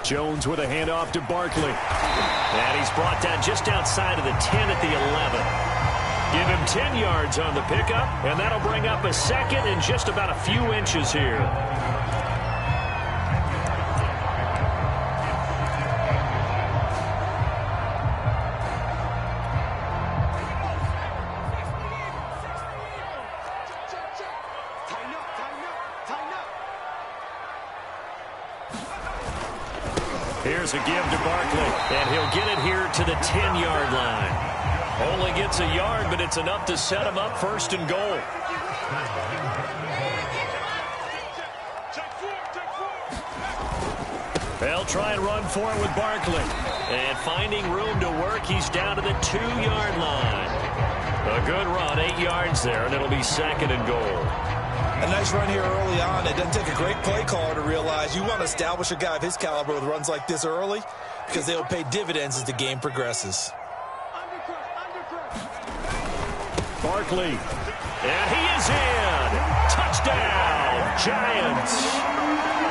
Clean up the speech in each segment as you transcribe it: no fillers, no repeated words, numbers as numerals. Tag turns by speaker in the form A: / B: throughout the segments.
A: Jones with a handoff to Barkley. And he's brought down just outside of the 10 at the 11. Give him 10 yards on the pickup, and that'll bring up a second and just about a few inches here. Here's a give to Barkley, and he'll get it here to the 10-yard line. Only gets a yard, but it's enough to set him up first and goal. They'll try and run for it with Barkley. And finding room to work, he's down to the 2-yard line. A good run, 8 yards there, and it'll be second and goal.
B: A nice run here early on. It doesn't take a great play caller to realize you want to establish a guy of his caliber with runs like this early because they'll pay dividends as the game progresses.
A: Barkley, and he is in. Touchdown, Giants.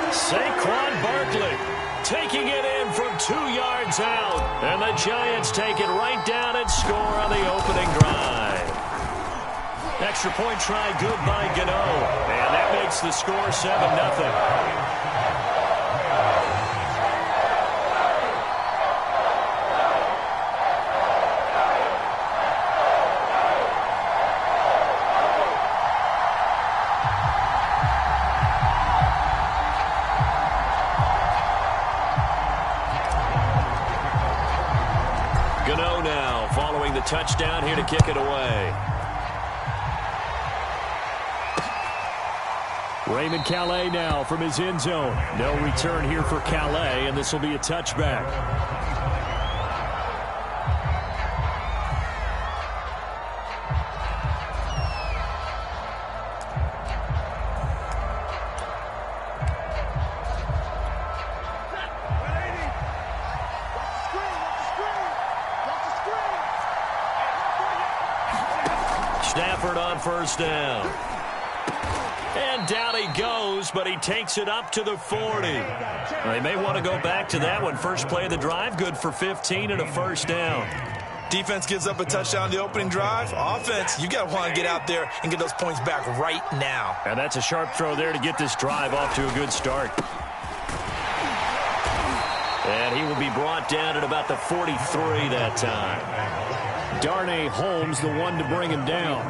A: Saquon Barkley taking it in from 2 yards out, and the Giants take it right down and score on the opening drive. Extra point try good by Gano, and that makes the score 7-0. Gano now following the touchdown here to kick it away. Raymond Calais now from his end zone. No return here for Calais, and this will be a touchback. Stafford on first down. And down he goes, but he takes it up to the 40. They may want to go back to that one. First play of the drive, good for 15 and a first down.
B: Defense gives up a touchdown the opening drive. Offense, you got to want to get out there and get those points back right now.
A: And that's a sharp throw there to get this drive off to a good start. And he will be brought down at about the 43 that time. Darnay Holmes, the one to bring him down.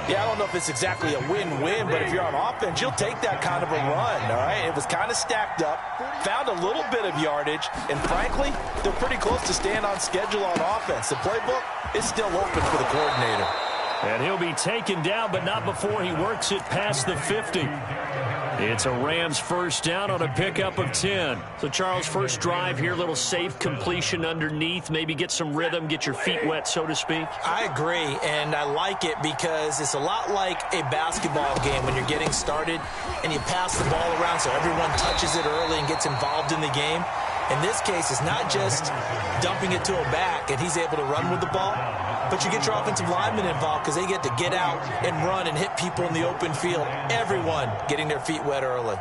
B: Yeah, I don't know if it's exactly a win-win, but if you're on offense, you'll take that kind of a run, all right? It was kind of stacked up, found a little bit of yardage, and frankly, they're pretty close to staying on schedule on offense. The playbook is still open for the coordinator.
A: And he'll be taken down, but not before he works it past the 50. It's a Rams first down on a pickup of 10. So, Charles, first drive here, little safe completion underneath. Maybe get some rhythm, get your feet wet, so to speak.
B: I agree, and I like it because it's a lot like a basketball game when you're getting started and you pass the ball around so everyone touches it early and gets involved in the game. In this case, it's not just dumping it to a back and he's able to run with the ball, but you get your offensive linemen involved because they get to get out and run and hit people in the open field. Everyone getting their feet wet early.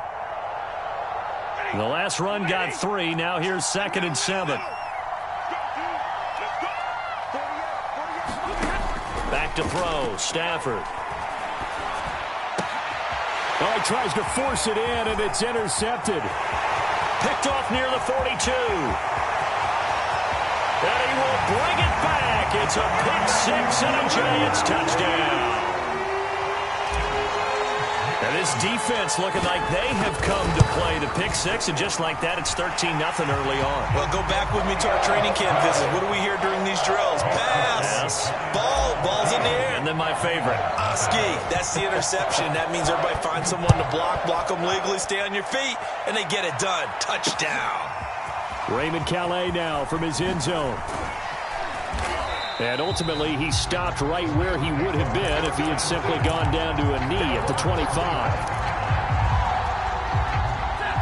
A: The last run got 3. Now here's 2nd and 7. Back to throw. Stafford.
C: Oh, he tries to force it in, and it's intercepted.
A: Picked off near the 42. And he will bring it back. It's a pick 6 and a Giants touchdown. And this defense looking like they have come to play the pick 6, and just like that, it's 13-0 early on.
B: Well, go back with me to our training camp visit. What do we hear during these drills? Pass.
A: Yes.
B: Ball's in the air.
A: And then my favorite.
B: Oski, that's the interception. That means everybody finds someone to block them legally, stay on your feet, and they get it done. Touchdown.
A: Raymond Calais now from his end zone. And ultimately, he stopped right where he would have been if he had simply gone down to a knee at the 25.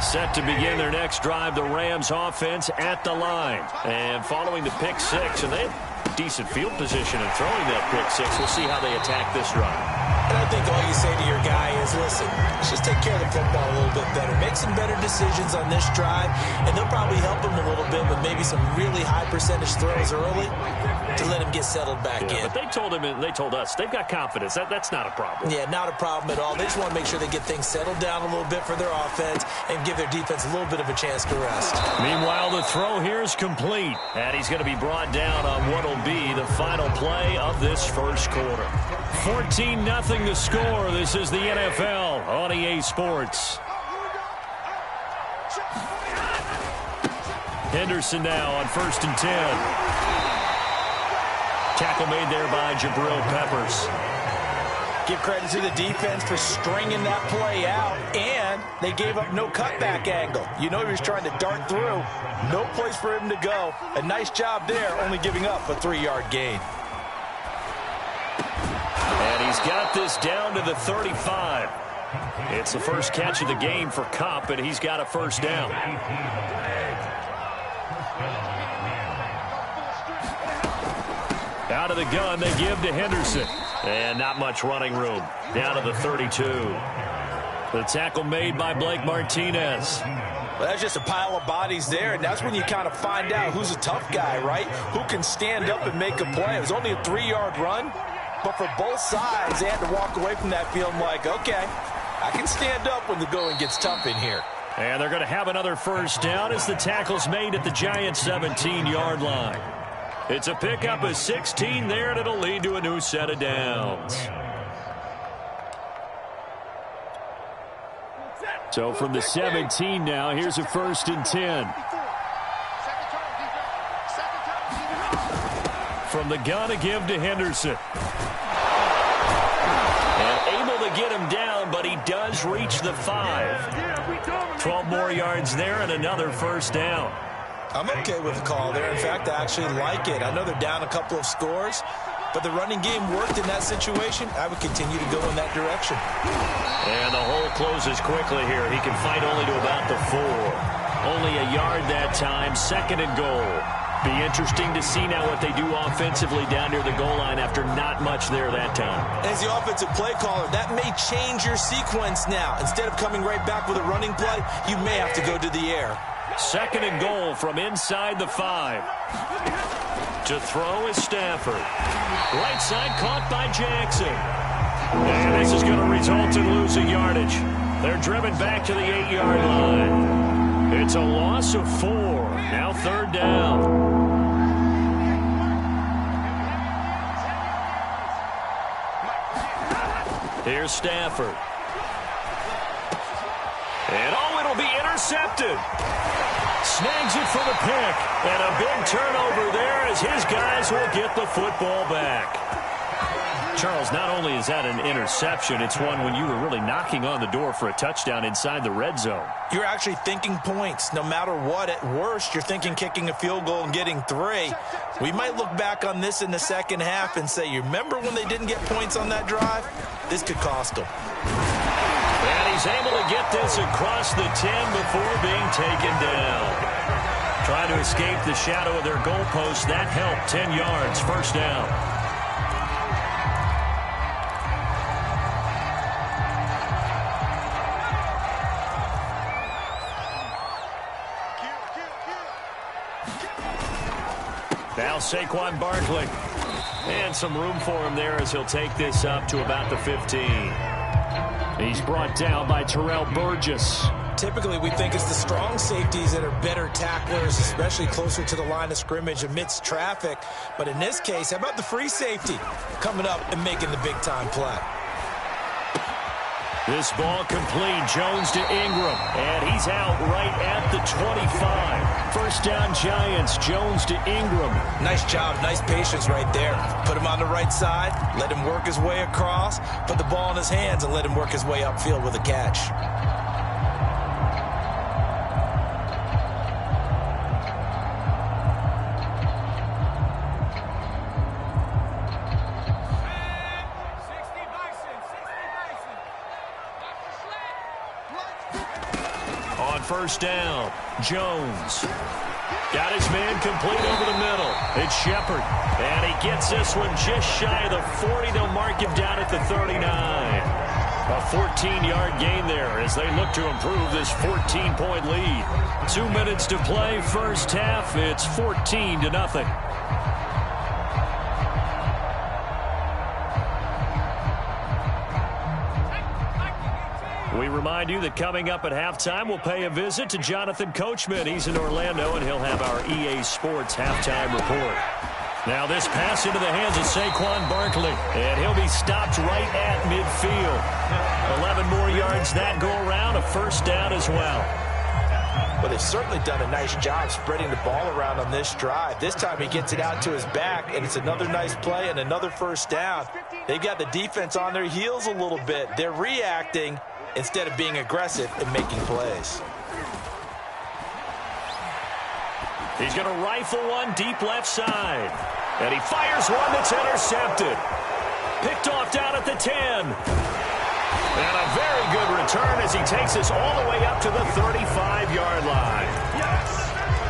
A: Set to begin their next drive, the Rams offense at the line. And following the pick 6, and they have decent field position in throwing that pick 6. We'll see how they attack this drive.
B: And I think all you say to your guy is, listen, let's just take care of the football a little bit better. Make some better decisions on this drive, and they'll probably help him a little bit with maybe some really high percentage throws early to let him get settled back in.
A: But they told us they've got confidence. That's not a problem.
B: Yeah, not a problem at all. They just want to make sure they get things settled down a little bit for their offense and give their defense a little bit of a chance to rest.
A: Meanwhile, the throw here is complete, and he's going to be brought down on what will be the final play of this first quarter. 14-0 the score. This is the NFL on EA Sports. Henderson now on 1st and 10. Tackle made there by Jabril Peppers.
B: Give credit to the defense for stringing that play out, and they gave up no cutback angle. You know he was trying to dart through. No place for him to go. A nice job there, only giving up a 3-yard gain.
A: And he's got this down to the 35. It's the first catch of the game for Kupp, and he's got a first down. Out of the gun, they give to Henderson. And not much running room. Down to the 32. The tackle made by Blake Martinez.
B: Well, that's just a pile of bodies there, and that's when you kind of find out who's a tough guy, right? Who can stand up and make a play. It was only a 3-yard run, but for both sides, they had to walk away from that feeling like, okay, I can stand up when the going gets tough in here.
A: And they're going to have another first down as the tackle's made at the Giants' 17-yard line. It's a pickup of 16 there, and it'll lead to a new set of downs. So from the 17 now, here's a 1st and 10. From the gun, a give to Henderson. And able to get him down, but he does reach the 5. 12 more yards there and another first down.
B: I'm okay with the call there. In fact, I actually like it. I know they're down a couple of scores, but the running game worked in that situation. I would continue to go in that direction.
A: And the hole closes quickly here. He can fight only to about the 4. Only a yard that time, 2nd and goal. Be interesting to see now what they do offensively down near the goal line after not much there that time.
B: As the offensive play caller, that may change your sequence now. Instead of coming right back with a running play, you may have to go to the air.
A: 2nd and goal from inside the 5. To throw is Stafford. Right side caught by Jackson. And this is going to result in losing yardage. They're driven back to the 8-yard line. It's a loss of 4. Now 3rd down. Here's Stafford. And it'll be intercepted. Snags it for the pick. And a big turnover there as his guys will get the football back. Charles, not only is that an interception, it's one when you were really knocking on the door for a touchdown inside the red zone.
B: You're actually thinking points. No matter what, at worst, you're thinking kicking a field goal and getting 3. We might look back on this in the second half and say, you remember when they didn't get points on that drive? This could cost them.
A: And he's able to get this across the 10 before being taken down. Trying to escape the shadow of their goalpost. That helped. 10 yards, first down. Now Saquon Barkley. And some room for him there as he'll take this up to about the 15. He's brought down by Terrell Burgess.
B: Typically, we think it's the strong safeties that are better tacklers, especially closer to the line of scrimmage amidst traffic. But in this case, how about the free safety coming up and making the big-time play?
A: This ball complete. Jones to Ingram. And he's out right at the 25. First down, Giants. Jones to Ingram.
B: Nice job. Nice patience right there. Put him on the right side. Let him work his way across. Put the ball in his hands and let him work his way upfield with a catch.
A: First down, Jones. Got his man complete over the middle. It's Shepard. And he gets this one just shy of the 40. They'll mark him down at the 39. A 14-yard gain there as they look to improve this 14-point lead. 2 minutes to play, first half. It's 14-0. We remind you that coming up at halftime, we'll pay a visit to Jonathan Coachman. He's in Orlando, and he'll have our EA Sports halftime report. Now this pass into the hands of Saquon Barkley, and he'll be stopped right at midfield. 11 more yards that go around, a first down as well.
B: Well, they've certainly done a nice job spreading the ball around on this drive. This time he gets it out to his back, and it's another nice play and another first down. They've got the defense on their heels a little bit. They're reacting instead of being aggressive and making plays.
A: He's going to rifle one deep left side. And he fires one that's intercepted. Picked off down at the 10. And a very good return as he takes us all the way up to the 35-yard line.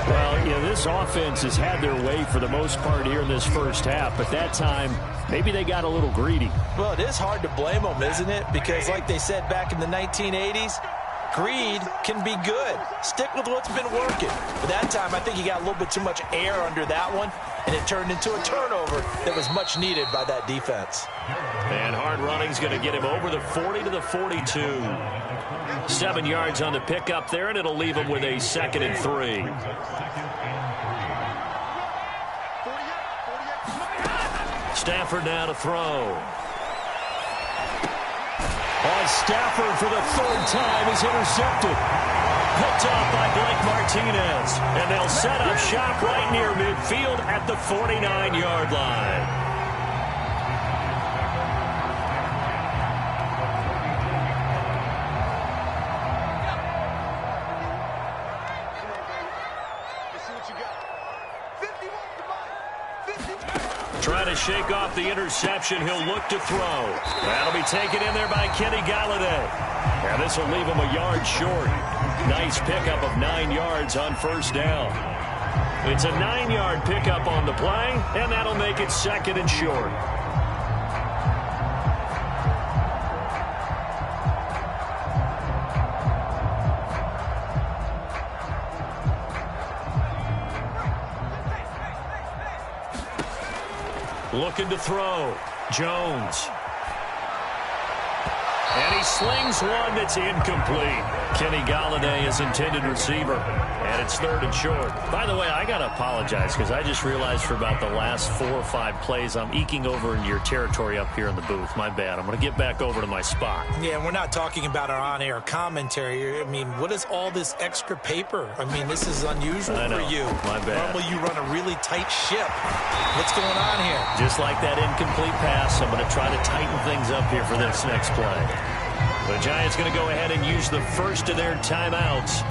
A: Well, you know, this offense has had their way for the most part here in this first half, but that time, maybe they got a little greedy.
B: Well, it is hard to blame them, isn't it? Because like they said back in the 1980s, greed can be good. Stick with what's been working. But that time, I think he got a little bit too much air under that one, and it turned into a turnover that was much needed by that defense.
A: And hard running's going to get him over the 40 to the 42. 7 yards on the pickup there, and it'll leave him with a 2nd and 3. Stafford now to throw. On Stafford for the 3rd time is intercepted. Picked off by Blake Martinez. And they'll set up shop right near midfield at the 49-yard line. Trying to shake off the interception. He'll look to throw. That'll be taken in there by Kenny Galladay. And this will leave him a yard short. Nice pickup of 9 yards on first down. It's a 9-yard pickup on the play, and that'll make it 2nd and short. Looking to throw. Jones. And he slings one that's incomplete. Kenny Galladay is intended receiver. And it's 3rd and short. By the way, I got to apologize because I just realized for about the last 4 or 5 plays, I'm eking over into your territory up here in the booth. My bad. I'm going to get back over to my spot.
B: Yeah, we're not talking about our on-air commentary. I mean, what is all this extra paper? I mean, this is unusual for you.
A: My bad.
B: Normally you run a really tight ship. What's going on here?
A: Just like that incomplete pass, I'm going to try to tighten things up here for this next play. The Giants going to go ahead and use the first of their timeouts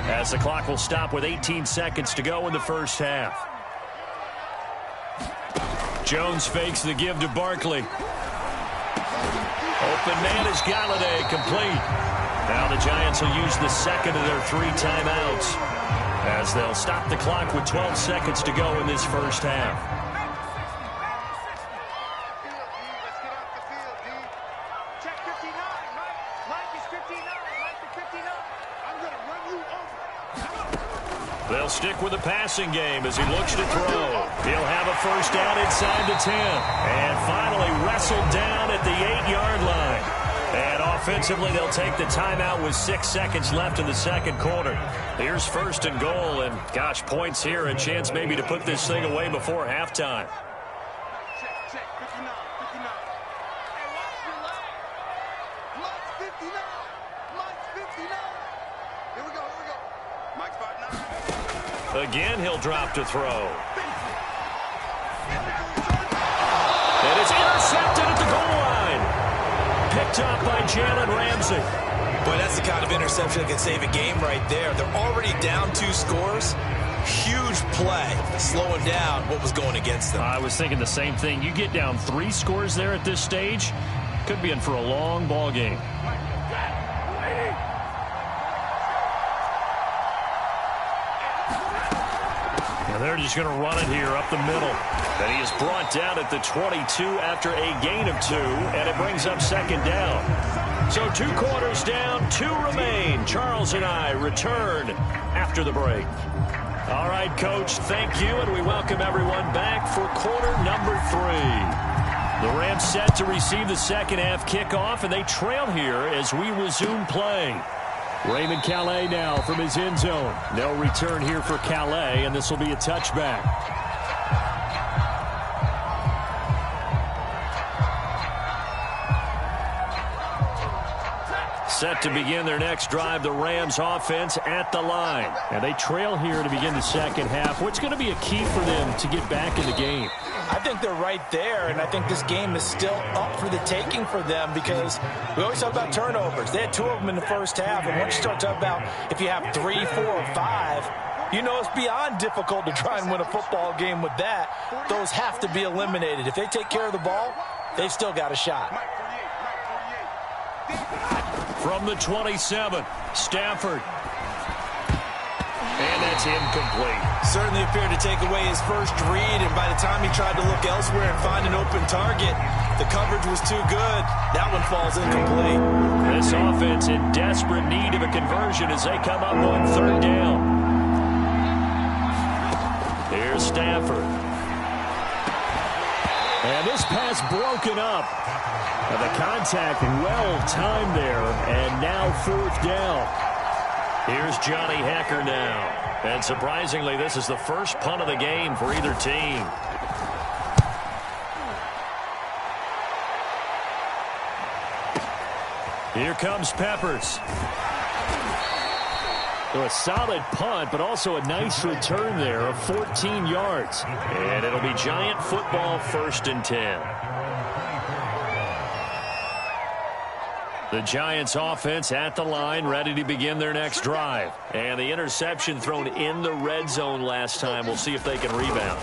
A: as the clock will stop with 18 seconds to go in the first half. Jones fakes the give to Barkley. Open man is Galladay, complete. Now the Giants will use the 2nd of their 3 timeouts as they'll stop the clock with 12 seconds to go in this first half. They'll stick with the passing game as he looks to throw. He'll have a first down inside the 10. And finally wrestled down at the 8-yard line. And offensively, they'll take the timeout with 6 seconds left in the second quarter. Here's 1st and goal. And, gosh, points here. A chance maybe to put this thing away before halftime. Again, he'll drop to throw. And it's intercepted at the goal line. Picked up by Jalen Ramsey.
B: Boy, that's the kind of interception that can save a game right there. They're already down 2 scores. Huge play, slowing down what was going against them.
A: I was thinking the same thing. You get down 3 scores there at this stage, could be in for a long ball game. And they're just going to run it here up the middle. And he is brought down at the 22 after a gain of 2, and it brings up second down. So 2 quarters down, 2 remain. Charles and I return after the break. All right, Coach, thank you, and we welcome everyone back for quarter number 3. The Rams set to receive the second half kickoff, and they trail here as we resume play. Raymond Calais now from his end zone. No return here for Calais, and this will be a touchback. Set to begin their next drive, the Rams offense at the line. And they trail here to begin the second half. What's going to be a key for them to get back in the game?
B: I think they're right there, and I think this game is still up for the taking for them because we always talk about turnovers. They had 2 of them in the first half, and once you start talking about if you have 3, 4, or 5, you know it's beyond difficult to try and win a football game with that. Those have to be eliminated. If they take care of the ball, they've still got a shot.
A: From the 27, Stafford. And that's incomplete.
B: Certainly appeared to take away his first read, and by the time he tried to look elsewhere and find an open target, the coverage was too good. That one falls incomplete.
A: This offense in desperate need of a conversion as they come up on third down. Here's Stafford. And this pass broken up. And the contact well timed there, and now fourth down. Here's Johnny Hecker now. And surprisingly, this is the first punt of the game for either team. Here comes Peppers. So a solid punt, but also a nice return there of 14 yards. And it'll be Giant football, 1st and 10. The Giants offense at the line, ready to begin their next drive. And the interception thrown in the red zone last time. We'll see if they can rebound.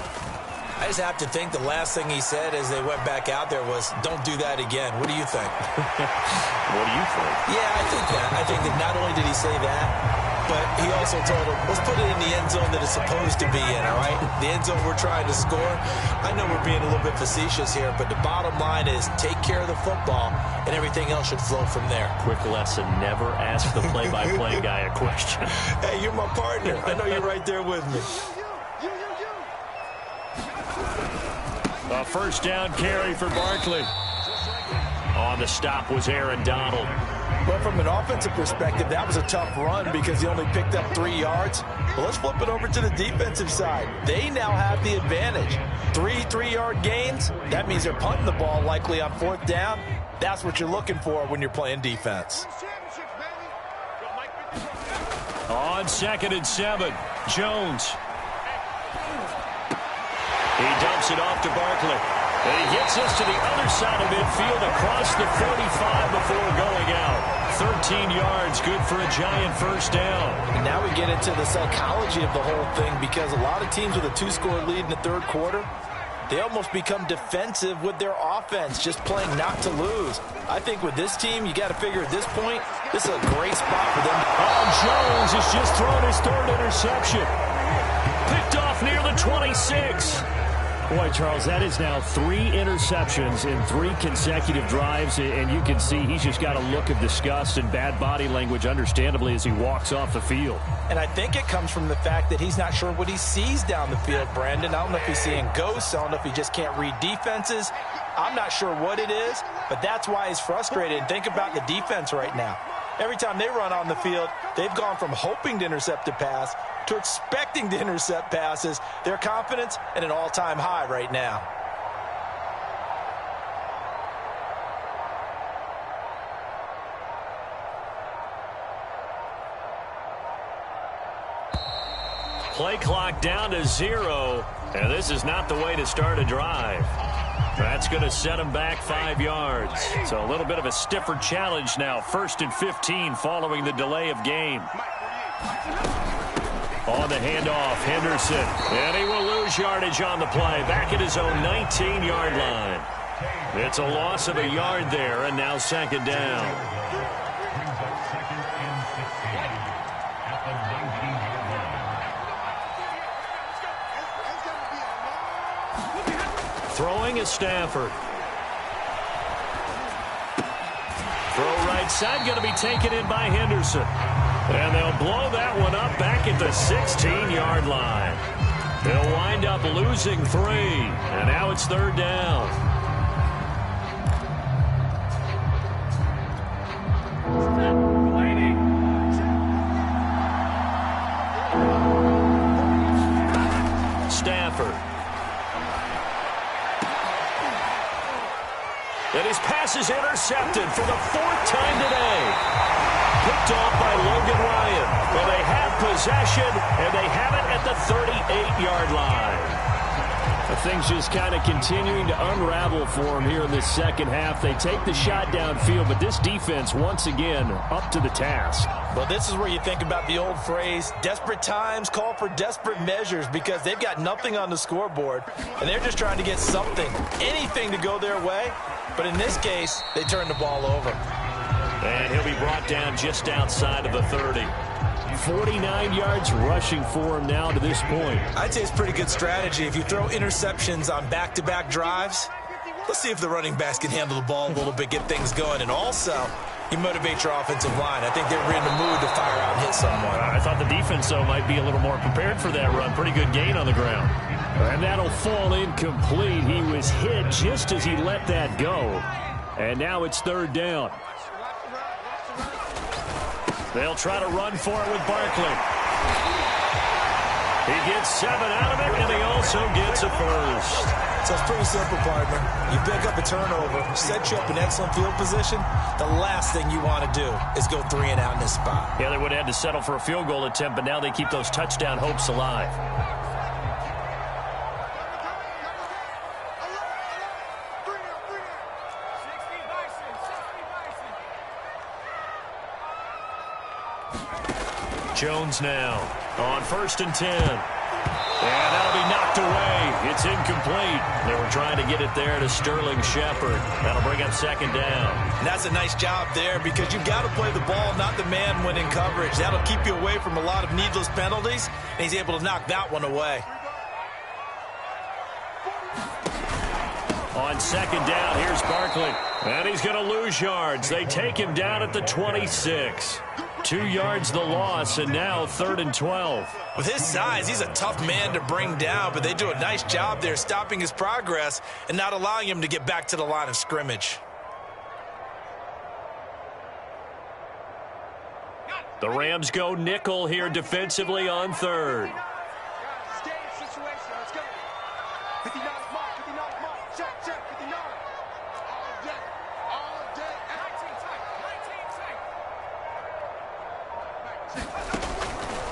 B: I just have to think the last thing he said as they went back out there was, don't do that again. What do you think?
A: What do you think?
B: Yeah, I think that. I think that not only did he say that, but he also told him, let's put it in the end zone that it's supposed to be in, all right? The end zone we're trying to score. I know we're being a little bit facetious here, but the bottom line is take care of the football, and everything else should flow from there.
A: Quick lesson, never ask the play-by-play guy a question.
B: Hey, you're my partner. I know you're right there with me.
A: A first down carry for Barkley. On the stop was Aaron Donald.
B: But from an offensive perspective, that was a tough run because he only picked up 3 yards. Well, let's flip it over to the defensive side. They now have the advantage. 3 3-yard gains. That means they're punting the ball likely on 4th down. That's what you're looking for when you're playing defense.
A: On 2nd and 7, Jones. He dumps it off to Barkley. And he gets us to the other side of midfield across the 45 before going out. 13 yards, good for a Giant first down.
B: And now we get into the psychology of the whole thing because a lot of teams with a 2-score lead in the 3rd quarter, they almost become defensive with their offense, just playing not to lose. I think with this team, you got to figure at this point, this is a great spot for them.
A: Oh, Jones has just thrown his 3rd interception. Picked off near the 26. Boy, Charles, that is now 3 interceptions in 3 consecutive drives, and you can see he's just got a look of disgust and bad body language, understandably, as he walks off the field.
B: And I think it comes from the fact that he's not sure what he sees down the field, Brandon. I don't know if he's seeing ghosts. I don't know if he just can't read defenses. I'm not sure what it is, but that's why he's frustrated. And think about the defense right now. Every time they run on the field, they've gone from hoping to intercept a pass to expecting to intercept passes. Their confidence at an all-time high right now.
A: Play clock down to 0, and this is not the way to start a drive. That's going to set him back 5 yards. So a little bit of a stiffer challenge now. 1st and 15 following the delay of game. On the handoff, Henderson. And he will lose yardage on the play. Back at his own 19-yard line. It's a loss of a yard there, and now 2nd down. Throwing is Stafford. Throw right side, going to be taken in by Henderson. And they'll blow that one up back at the 16-yard line. They'll wind up losing 3. And now it's 3rd down. Stafford. And his pass is intercepted for the 4th time today. Picked off by Logan Ryan. Well, they have possession, and they have it at the 38-yard line.
C: Things just kind of continuing to unravel for them here in this second half. They take the shot downfield, but this defense, once again, up to the task.
B: Well, this is where you think about the old phrase, desperate times call for desperate measures, because they've got nothing on the scoreboard, and they're just trying to get something, anything to go their way. But in this case, they turn the ball over.
A: And he'll be brought down just outside of the 30.
C: 49 yards rushing for him now to this point.
B: I'd say it's pretty good strategy. If you throw interceptions on back-to-back drives, let's see if the running backs can handle the ball a little bit, get things going. And also, you motivate your offensive line. I think they're in the mood to fire out and hit someone.
A: I thought the defense, though, might be a little more prepared for that run. Pretty good gain on the ground.
C: And that'll fall incomplete. He was hit just as he let that go. And now it's 3rd down.
A: They'll try to run for it with Barkley. He gets 7 out of it, and he also gets a first.
B: So it's pretty simple, partner. You pick up a turnover, set you up in excellent field position. The last thing you want to do is go 3 and out in this spot.
A: Yeah, they would have had to settle for a field goal attempt, but now they keep those touchdown hopes alive. Jones now on 1st and 10. And that'll be knocked away. It's incomplete. They were trying to get it there to Sterling Shepard. That'll bring up 2nd down.
B: And that's a nice job there, because you've got to play the ball, not the man when in coverage. That'll keep you away from a lot of needless penalties, and he's able to knock that one away.
A: On 2nd down, here's Barkley. And he's going to lose yards. They take him down at the 26. 2 yards the loss, and now 3rd and 12.
B: With his size, he's a tough man to bring down, but they do a nice job there stopping his progress and not allowing him to get back to the line of scrimmage.
A: The Rams go nickel here defensively on 3rd.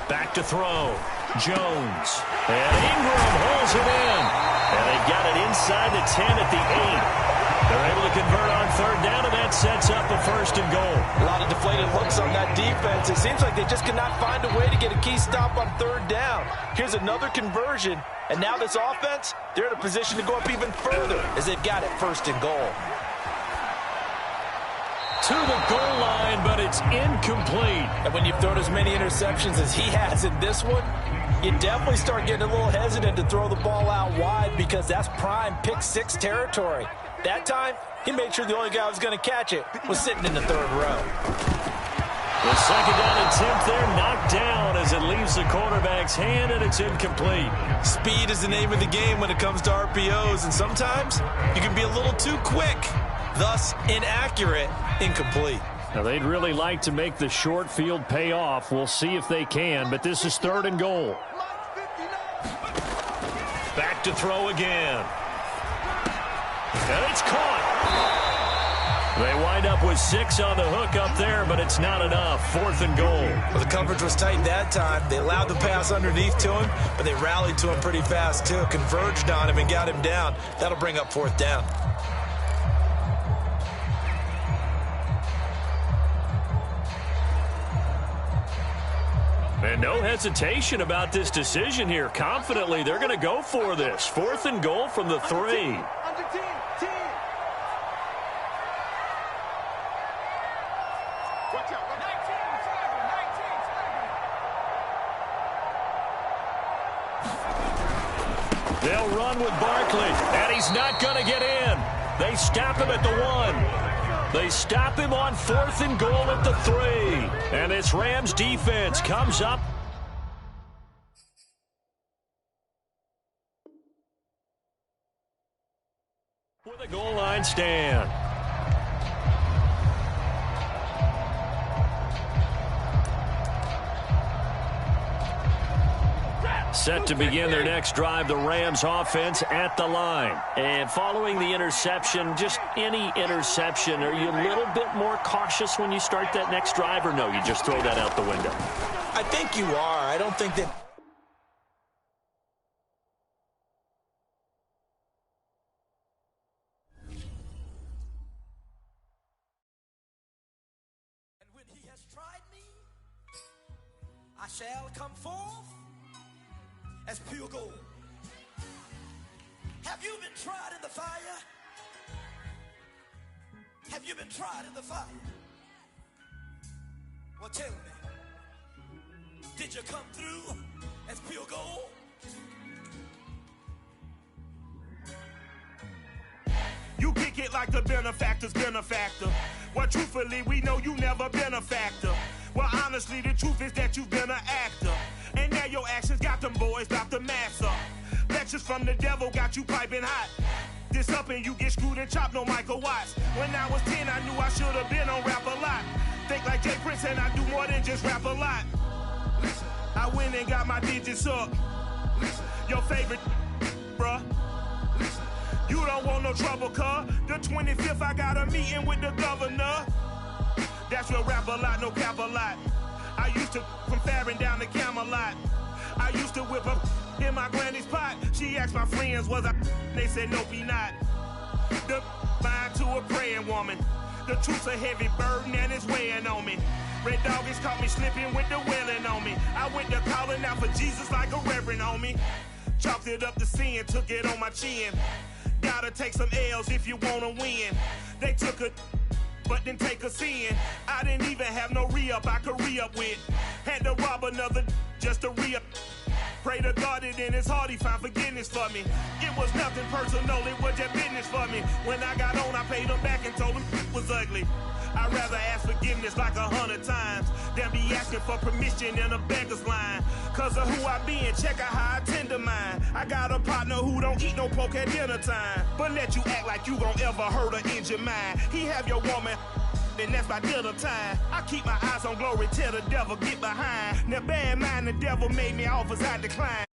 A: Back to throw. Jones. And Ingram holds it in. And they got it inside the 10 at the 8. They're able to convert on 3rd down, and that sets up a 1st and goal.
B: A lot of deflated looks on that defense. It seems like they just cannot find a way to get a key stop on 3rd down. Here's another conversion, and now this offense, they're in a position to go up even further as they've got it 1st and goal.
A: To the goal line, but it's incomplete.
B: And when you've thrown as many interceptions as he has in this one, you definitely start getting a little hesitant to throw the ball out wide, because that's prime pick-6 territory. That time, he made sure the only guy who was going to catch it was sitting in the 3rd row.
A: The 2nd down attempt there knocked down as it leaves the quarterback's hand, and it's incomplete.
B: Speed is the name of the game when it comes to RPOs, and sometimes you can be a little too quick, thus inaccurate, incomplete.
C: Now, they'd really like to make the short field pay off. We'll see if they can, but this is 3rd and goal.
A: Back to throw again. And it's caught. They wind up with 6 on the hook up there, but it's not enough. 4th and goal.
B: Well, the coverage was tight that time. They allowed the pass underneath to him, but they rallied to him pretty fast, too. Converged on him and got him down. That'll bring up 4th down.
A: And no hesitation about this decision here. Confidently, they're going to go for this. 4th and goal from the 3. They'll run with Barkley, and he's not going to get in. They stop him at the 1. They stop him on 4th and goal at the 3. And this Rams defense comes up. With a goal line stand. Set to begin their next drive, the Rams offense at the line.
C: And following the interception, just any interception, are you a little bit more cautious when you start that next drive, or no, you just throw that out the window?
B: I think you are. I don't think that...
D: And when he has tried me, I shall come forth as pure gold. Have you been tried in the fire? Have you been tried in the fire? Well, tell me, did you come through as pure gold?
E: You kick it like the benefactor's benefactor. Well, truthfully, we know you never been a factor. Well, honestly, the truth is that you've been an actor. And now your actions got them boys drop the mask up. Lectures from the devil got you piping hot. This up and you get screwed and chopped, no Michael Watts. When I was 10, I knew I should have been on rap a lot. Think like Jay Prince and I do more than just rap a lot. Listen, I went and got my digits up. Listen, your favorite, bruh. Listen, you don't want no trouble, cuz. The 25th, I got a meeting with the governor. That's real rap a lot, no cap a lot. I used to from Farron down to Camelot. I used to whip up in my granny's pot. She asked my friends, was I? They said, nope, he not. The mind to a praying woman. The truth's a heavy burden and it's weighing on me. Red Doggies caught me slipping with the wailing on me. I went to calling out for Jesus like a reverend on me. Chopped it up to sin, took it on my chin. Gotta take some L's if you wanna win. They took a but didn't take a sin. I didn't even have no re-up I could re-up with. Had to rob another just to re-up. Pray to God that in his heart he found forgiveness for me. It was nothing personal, it was just business for me. When I got on, I paid him back and told him it was ugly. I'd rather ask forgiveness like 100 times than be asking for permission in a beggar's line. Cause of who I be and check out how I tend to mine. I got a partner who don't eat no pork at dinner time, but let you act like you gon' ever hurt or injure mine. He have your woman, and that's my dinner time. I keep my eyes on glory till the devil get behind. Now bear in mind the devil made me offers I decline.